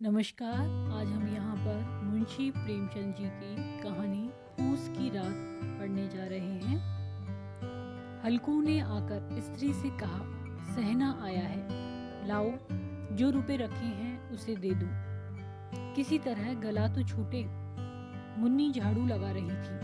नमस्कार। आज हम यहाँ पर मुंशी प्रेमचंद जी की कहानी पूस की रात पढ़ने जा रहे हैं। हल्कू ने आकर स्त्री से कहा, सहना आया है, लाओ, जो रुपए रखे हैं उसे दे दूं। किसी तरह गला तो छूटे। मुन्नी झाड़ू लगा रही थी,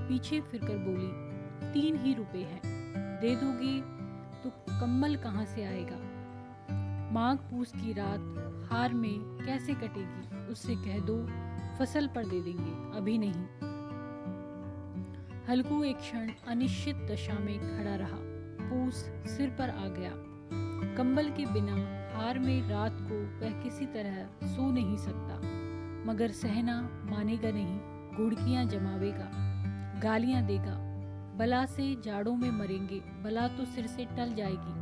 पीछे फिरकर बोली, 3 ही रुपए हैं, दे दोगे तो कम्बल कहाँ से आएगा? माघ पूस की रात हार में कैसे कटेगी? उससे कह दो फसल पर दे देंगे, अभी नहीं। हल्कू एक क्षण अनिश्चित दशा में खड़ा रहा। पूस सिर पर आ गया। कंबल के बिना हार में रात को वह किसी तरह सो नहीं सकता, मगर सहना मानेगा नहीं। घुड़कियां जमावेगा, गालियां देगा, बला से जाड़ों में मरेंगे, बला तो सिर से टल जाएगी।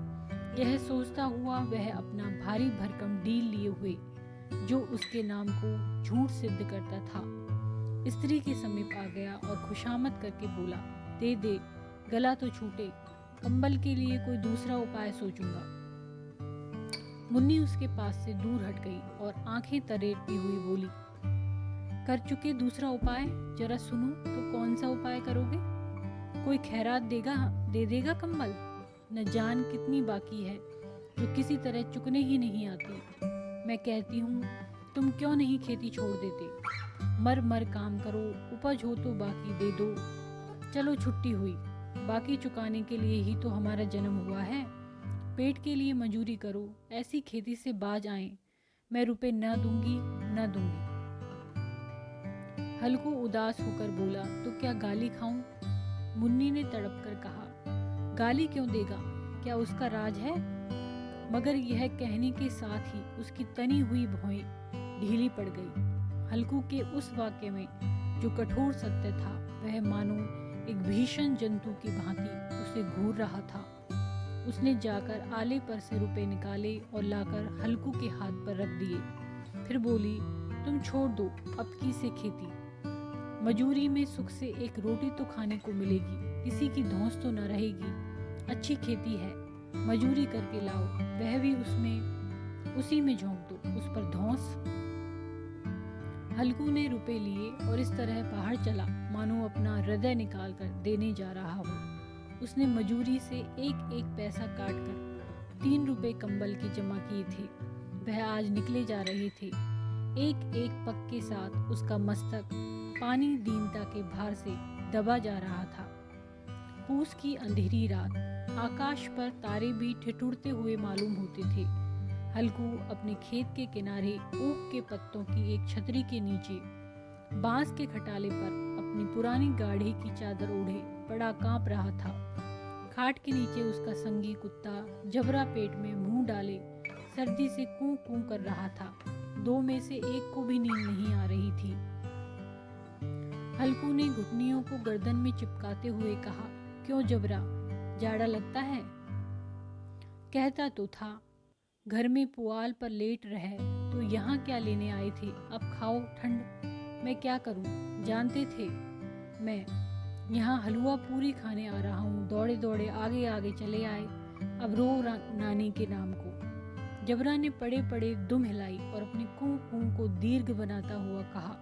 यह सोचता हुआ वह अपना भारी भरकम डील लिए हुए, जो उसके नाम को झूठ सिद्ध करता था, स्त्री के समीप आ गया और खुशामद करके बोला, दे दे, गला तो छूटे, कंबल के लिए कोई दूसरा उपाय सोचूंगा। मुन्नी उसके पास से दूर हट गई और आंखें तरेरती हुई बोली, कर चुके दूसरा उपाय? जरा सुनो तो कौन सा उपाय करोगे? कोई खैरात दे देगा कंबल? न जान कितनी बाकी है जो किसी तरह चुकने ही नहीं आती। मैं कहती हूँ, तुम क्यों नहीं खेती छोड़ देते? मर मर काम करो, उपज हो तो बाकी दे दो। चलो छुट्टी हुई, बाकी चुकाने के लिए ही तो हमारा जन्म हुआ है। पेट के लिए मजूरी करो, ऐसी खेती से बाज आए। मैं रुपए न दूंगी न दूंगी। हल्कू उदास होकर बोला, तो क्या गाली खाऊं? मुन्नी ने तड़प कर कहा, गाली क्यों देगा? क्या उसका राज है? मगर यह कहने के साथ ही उसकी तनी हुई भौहें ढीली पड़ गई। हल्कू के उस वाक्य में जो कठोर सत्य था, वह मानो एक भीषण जंतु की भांति उसे घूर रहा था। उसने जाकर आले पर से रुपए निकाले और लाकर हल्कू के हाथ पर रख दिए। फिर बोली, तुम छोड़ दो अब की से खेती। मजूरी में सुख से एक रोटी तो खाने को मिलेगी, किसी की धौंस तो न रहेगी। अच्छी खेती है, मजूरी करके लाओ, वह भी उसी में झोंक दो, उस पर धौंस। हल्कू ने रुपए लिए और इस तरह बाहर चला मानो अपना हृदय निकाल कर देने जा रहा हो। उसने मजूरी से एक एक पैसा काट कर 3 रुपए कंबल के जमा किए थे। वह आज निकले जा रहे थे। एक एक पग के साथ उसका मस्तक पानी दीनता के भार से दबा जा रहा था। पूस की अंधेरी रात, आकाश पर तारे भी ठिठुरते हुए मालूम होते थे। हल्कू अपने खेत के किनारे ऊख के पत्तों की एक छतरी के नीचे बांस के खटाले पर अपनी पुरानी गाढ़ी की चादर ओढ़े बड़ा कांप रहा था। खाट के नीचे उसका संगी कुत्ता जबरा पेट में मुंह डाले सर्दी से कूं कूं कर रहा था। 2 में से एक को भी नींद नहीं आ रही थी। हल्कू ने घुटनियों को गर्दन में चिपकाते हुए कहा, क्यों जबरा, जाड़ा लगता है? कहता तो था, घर में पुआल पर लेट रहे तो यहाँ क्या लेने आए थे? अब खाओ ठंड। मैं क्या करूं? जानते थे मैं यहाँ हलवा पूरी खाने आ रहा हूँ। दौड़े दौड़े आगे आगे चले आए। अब रो नानी के नाम को। जबरा ने पड़े पड़े दुम हिलाई और अपने कूं कूं को दीर्घ बनाता हुआ कहा,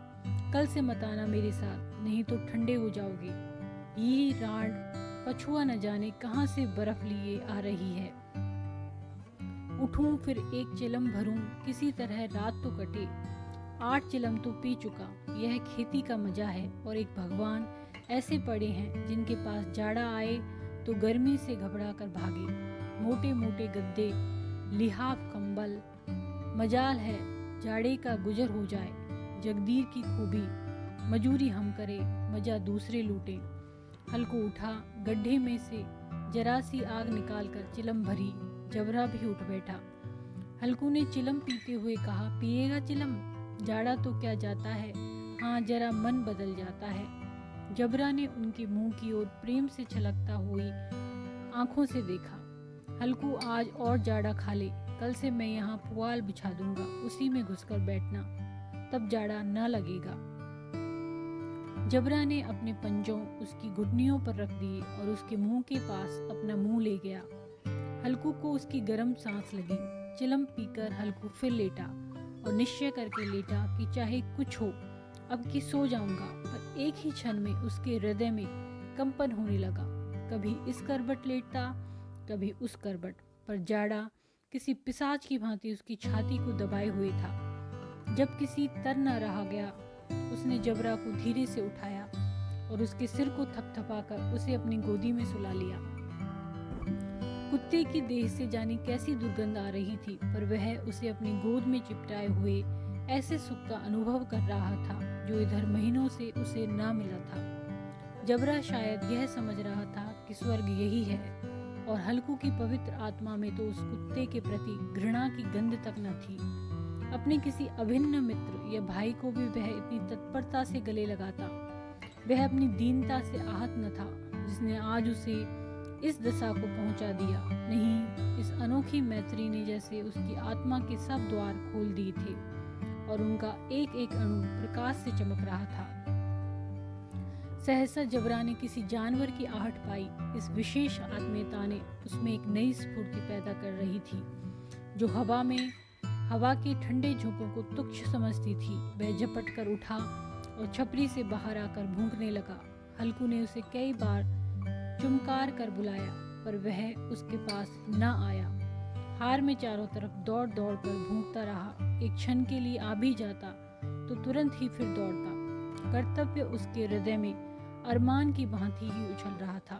कल से मत आना मेरे साथ, नहीं तो ठंडे हो जाओगे। यही राड पछुआ न जाने कहाँ से बर्फ लिए आ रही है। उठूं फिर एक चिलम भरूं, किसी तरह रात तो कटे। 8 चिलम तो पी चुका। यह खेती का मजा है। और एक भगवान ऐसे पड़े हैं जिनके पास जाड़ा आए तो गर्मी से घबरा कर भागे। मोटे मोटे गद्दे, लिहाफ कंबल, मजाल है जाड़े का गुजर हो जाए। जगदीर की खूबी, मजूरी हम करे, मजा दूसरे लूटे। हल्कू उठा, गड्ढे में से जरा सी आग निकालकर चिलम भरी। जबरा भी उठ बैठा। हल्कू ने चिलम पीते हुए कहा, पिएगा चिलम? जाड़ा तो क्या जाता है, हाँ जरा मन बदल जाता है। जबरा ने उनके मुंह की ओर प्रेम से छलकता हुई आंखों से देखा। हल्कू आज और जाड़ा खा ले, कल से मैं यहाँ पुआल बिछा दूंगा, उसी में घुसकर बैठना, तब जाड़ा न लगेगा। जबरा ने अपने पंजों उसकी घुटनियों पर रख दिए और उसके मुंह के पास अपना मुंह ले गया। हल्कू को उसकी गर्म सांस लगी। चिलम पीकर हल्कू फिर लेटा और निश्चय करके लेटा कि चाहे कुछ हो अब कि सो जाऊंगा। पर एक ही क्षण में उसके हृदय में कंपन होने लगा। कभी इस करवट लेटता, कभी उस करवट, पर जाड़ा किसी पिशाच की भांति उसकी छाती को दबाए हुए था। जब किसी तर न रहा गया, उसने जबरा को धीरे से उठाया और उसके सिर को थपथपाकर उसे अपनी गोदी में सुला लिया। कुत्ते की देह से जाने कैसी दुर्गंध आ रही थी, पर वह उसे अपनी गोद में चिपटाए हुए ऐसे सुख का अनुभव कर रहा था जो इधर महीनों से उसे ना मिला था। जबरा शायद यह समझ रहा था कि स्वर्ग यही है, और हल्कू की पवित्र आत्मा में तो उस कुत्ते के प्रति घृणा की गंध तक न थी। अपने किसी अभिन्न मित्र या भाई को भी वह इतनी तत्परता से गले लगाता। वह अपनी दीनता से आहत न था जिसने आज उसे इस दशा को पहुंचा दिया। नहीं, इस अनोखी मैत्री ने जैसे उसकी आत्मा के सब द्वार खोल दिए थे और उनका एक एक अणु प्रकाश से चमक रहा था। सहसा जबरा ने किसी जानवर की आहट पाई। इस विशेष आत्मीयता ने उसमें एक नई स्फूर्ति पैदा कर रही थी जो हवा के ठंडे झोंकों को तुच्छ समझती थी। वह झपट कर उठा और छपरी से बाहर आकर भूंकने लगा। हल्कू ने उसे कई बार चुमकार कर बुलाया, पर वह उसके पास न आया। हार में चारों तरफ दौड़ दौड़ कर भूंकता रहा। एक क्षण के लिए आ भी जाता तो तुरंत ही फिर दौड़ता। कर्तव्य उसके हृदय में अरमान की भांति ही उछल रहा था।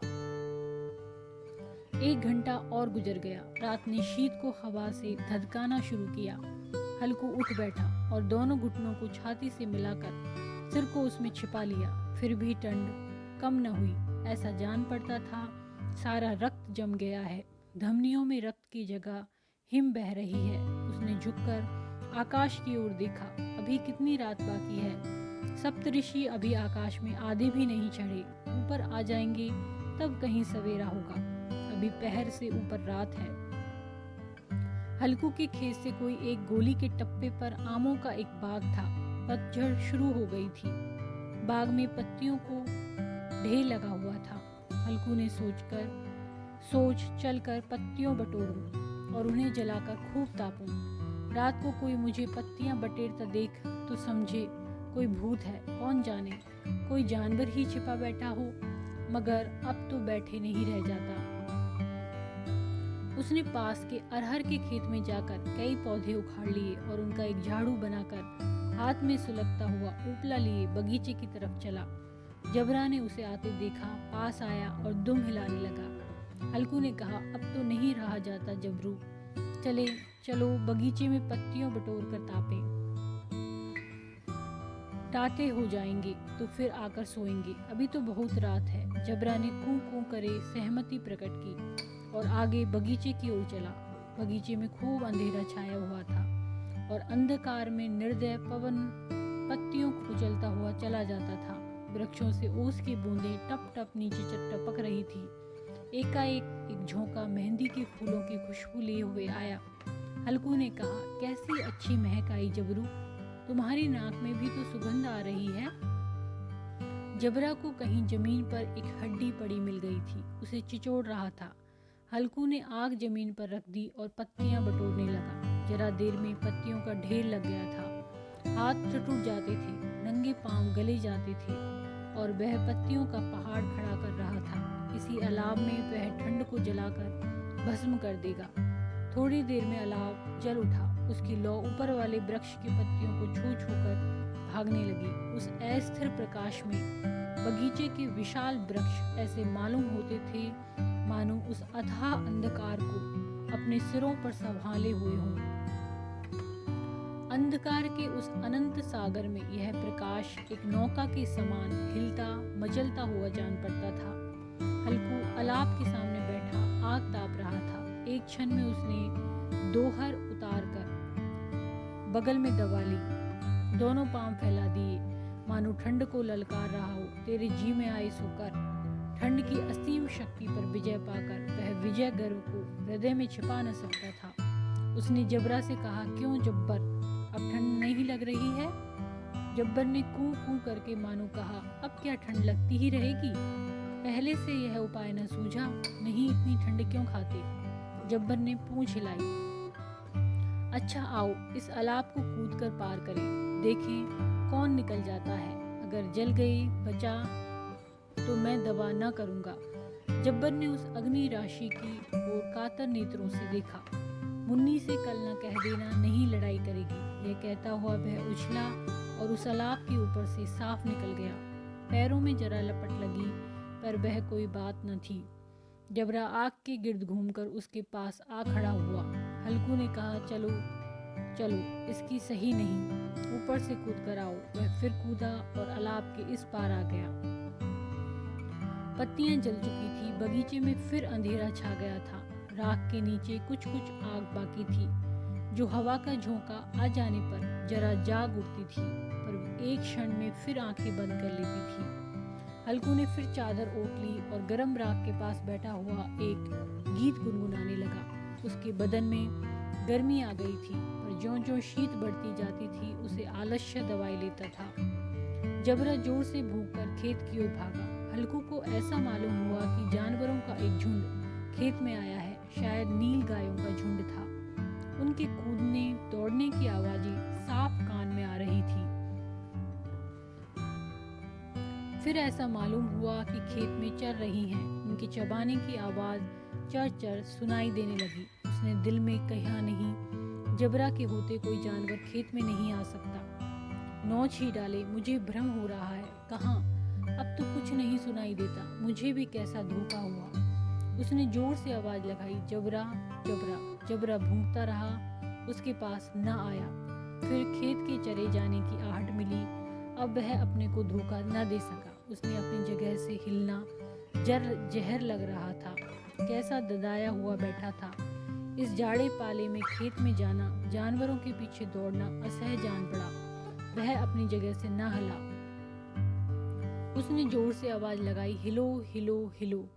1 घंटा और गुजर गया। रात ने शीत को हवा से धधकाना शुरू किया। हल्कू उठ बैठा और दोनों घुटनों को छाती से मिलाकर सिर को उसमें छिपा लिया। फिर भी ठंड कम न हुई। ऐसा जान पड़ता था सारा रक्त जम गया है। धमनियों में रक्त की जगह हिम बह रही है। उसने झुककर आकाश की ओर देखा। अभी कितनी रात बाकी है। सप्तऋषि अभी आकाश में आधे भी नहीं चढ़े। ऊपर आ जाएंगे तब कहीं सवेरा होगा। अभी पहर से ऊपर रात है। हल्कू के खेत से कोई एक गोली के टप्पे पर आमों का एक बाग था। पतझड़ शुरू हो गई थी। बाग में पत्तियों को ढेर लगा हुआ था। हल्कू ने सोच चलकर पत्तियों बटोरूं और उन्हें जलाकर खूब तापूं। रात को कोई मुझे पत्तियां बटेरता देख तो समझे कोई भूत है, कौन जाने कोई जानवर ही छिपा बैठा हो। मगर अब तो बैठे नहीं रह जाता। उसने पास के अरहर के खेत में जाकर कई पौधे उखाड़ लिए और उनका एक झाड़ू बनाकर हाथ में सुलगता हुआ उपला लिए बगीचे की तरफ चला। जबरा ने उसे आते देखा, पास आया और दुम हिलाने लगा। हल्कू ने कहा, अब तो नहीं रहा जाता जबरू, चलो बगीचे में पत्तियों बटोर कर तापें। टाटे हो जाएंगे तो फिर आकर सोएंगे। अभी तो बहुत रात है। जबरा ने कूं कूं करे सहमति प्रकट की और आगे बगीचे की ओर चला। बगीचे में खूब अंधेरा छाया हुआ था और अंधकार में निर्दय पवन पत्तियों को कुचलता हुआ चला जाता था। वृक्षों से ओस की बूंदें टप टप नीचे टपक रही थी। एकाएक एक झोंका मेहंदी के फूलों की खुशबू लिए हुए आया। हल्कू ने कहा, कैसी अच्छी महक आई जबरू, तुम्हारी नाक में भी तो सुगंध आ रही है। जबरा को कहीं जमीन पर एक हड्डी पड़ी मिल गई थी। उसे चिचोड़ रहा था। हल्कू ने आग जमीन पर रख दी और पत्तियां बटोरने लगा। जरा देर में पत्तियों का ढेर लग गया था। हाथ टूट जाते थे, नंगे पांव गले जाते थे और वह पत्तियों का पहाड़ खड़ा कर रहा था। इसी अलाव में वह ठंड को जलाकर भस्म कर देगा। थोड़ी देर में अलाव जल उठा। उसकी लौ ऊपर वाले वृक्ष की पत्तियों को छू कर भागने लगी। उस अस्थिर प्रकाश में बगीचे के विशाल वृक्ष ऐसे मालूम होते थे मानो उस अथाह अंधकार को अपने सिरों पर संभाले हुए हों। अंधकार के उस अनंत सागर में यह प्रकाश एक नौका के समान हिलता मचलता हुआ जान पड़ता था। हल्कू अलाव के सामने बैठा आग ताप रहा था। एक क्षण में उसने दोहर उतार कर बगल में दबा ली, दोनों पांव फैला दिए मानो ठंड को ललकार रहा हो। तेरे जी में आए सो कर। ठंड की असीम शक्ति पर विजय पाकर वह विजय गर्व को हृदय में छिपा न सकता था। उसने जबरा से कहा, क्यों जब्बर, अब ठंड नहीं लग रही है? जब्बर ने कूं कूं करके मानो कहा, अब क्या ठंड लगती ही रहेगी? पहले से यह उपाय न सूझा? नहीं, इतनी ठंड क्यों खाते? जब्बर ने पूंछ हिलाई। अच्छा आओ इस अलाप को कूद कर पार करें, देखें कौन निकल जाता है। अगर जल गई बचा तो मैं दवा न करूँगा। जब्बर ने उस अग्नि राशि की ओर कातर नेत्रों से देखा। मुन्नी से कल न कह देना नहीं लड़ाई करेगी। यह कहता हुआ वह उछला और उस अलाप के ऊपर से साफ निकल गया। पैरों में जरा लपट लगी पर वह कोई बात न थी। जबरा आग के गिर्द घूमकर उसके पास आ खड़ा हुआ। हल्कू ने कहा, चलो चलो इसकी सही नहीं, ऊपर से कूद कर आओ। वह फिर कूदा और अलाप के इस पार आ गया। पत्तियां जल चुकी थी, बगीचे में फिर अंधेरा छा गया था। राख के नीचे कुछ कुछ आग बाकी थी, जो हवा का झोंका आ जाने पर जरा जाग उठती थी, पर एक क्षण में फिर आंखें बंद कर लेती थी। हल्कू ने फिर चादर ओढ़ ली और गरम राख के पास बैठा हुआ एक गीत गुनगुनाने लगा। उसके बदन में गर्मी आ गई थी, पर ज्यों-ज्यों शीत बढ़ती जाती थी उसे आलस्य दवाई लेता था। जबरा जोर से भूंककर खेत की ओर भागा। हल्कू को ऐसा मालूम हुआ कि जानवरों का एक झुंड खेत में आया है। शायद नील गायों का झुंड था। उनके कूदने दौड़ने की आवाजें साफ कान में आ रही थी। फिर ऐसा मालूम हुआ कि खेत में चर रही हैं। उनके चबाने की आवाज चर चर सुनाई देने लगी। उसने दिल में कहा, नहीं, जबरा के होते कोई जानवर खेत में नहीं आ सकता। नौच ही डाले, मुझे भ्रम हो रहा है। कहाँ, अब तो कुछ नहीं सुनाई देता। मुझे भी कैसा धोखा हुआ। उसने जोर से आवाज लगाई, जबरा जबरा। जबरा भूंकता रहा, उसके पास न आया। फिर खेत के चरे जाने की आहट मिली। अब वह अपने को धोखा न दे सका। उसने अपनी जगह से हिलना जहर लग रहा था। कैसा ददाया हुआ बैठा था। इस जाड़े पाले में खेत में जाना, जानवरों के पीछे दौड़ना असह्य जान पड़ा। वह अपनी जगह से न हिला। उसने जोर से आवाज लगाई, हिलो हिलो हिलो।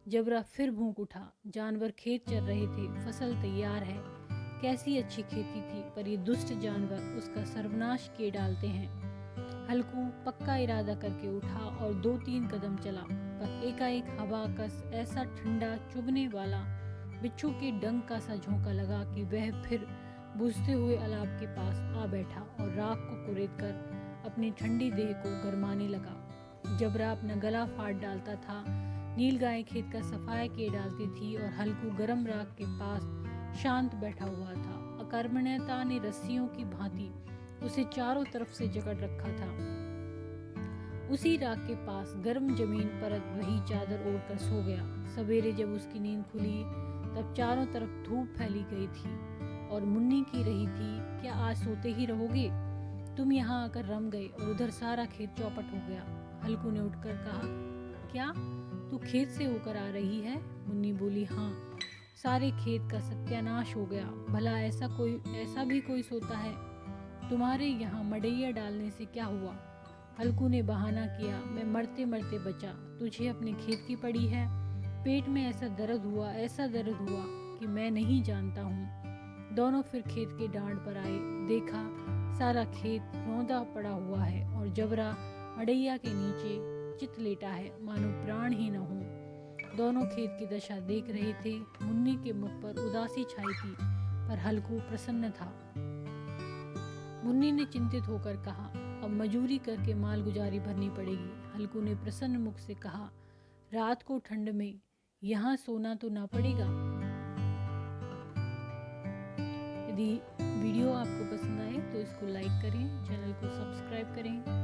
जबरा फिर भूंक उठा। जानवर खेत चर रहे थे, फसल तैयार है। कैसी अच्छी खेती थी, पर ये दुष्ट जानवर उसका सर्वनाश किए डालते हैं। हल्कू पक्का इरादा करके उठा और 2-3 कदम चला, पर एकाएक हवा का ऐसा ठंडा चुभने वाला बिच्छू के डंक का सा झोंका लगा कि वह फिर बुझते हुए अलाप के पास आ बैठा और राख को कुरेद कर अपनी ठंडी देह को गरमाने लगा। जबरा अपना गला फाड़ डालता था। नील गाय खेत का सफाया किए डालती थी और हल्कू गरम राख के पास शांत बैठा हुआ था। अकर्मण्यता ने रस्सियों की भांति उसे चारों तरफ से जकड़ रखा था। उसी राख के पास गर्म जमीन पर वही चादर ओढ़कर सो गया। सवेरे जब उसकी नींद खुली तब चारों तरफ धूप फैली गई थी और मुन्नी की रही थी, क्या आज सोते ही रहोगे? तुम यहाँ आकर रम गए और उधर सारा खेत चौपट हो गया। हल्कू ने उठकर कहा, क्या तू खेत से होकर आ रही है? मुन्नी बोली, हाँ, सारे खेत का सत्यानाश हो गया। भला ऐसा भी कोई सोता है? तुम्हारे यहाँ मड़ैया डालने से क्या हुआ? हल्कू ने बहाना किया, मैं मरते मरते बचा। तुझे अपने खेत की पड़ी है। पेट में ऐसा दर्द हुआ कि मैं नहीं जानता हूँ। दोनों फिर खेत के डांड पर आए। देखा सारा खेत रौंदा पड़ा हुआ है और जबरा मड़ैया के नीचे चित लेटा है, मानो प्राण ही न हो। दोनों खेत की दशा देख रहे थे। मुन्नी के मुख पर उदासी छाई थी, पर हल्कू प्रसन्न था। मुन्नी ने चिंतित होकर कहा, अब मजूरी करके माल गुजारी भरनी पड़ेगी। हल्कू ने प्रसन्न मुख से कहा, रात को ठंड में यहाँ सोना तो ना पड़ेगा। यदि वीडियो आपको पसंद आए तो इसको लाइक करें, चैनल को सब्सक्राइब करें।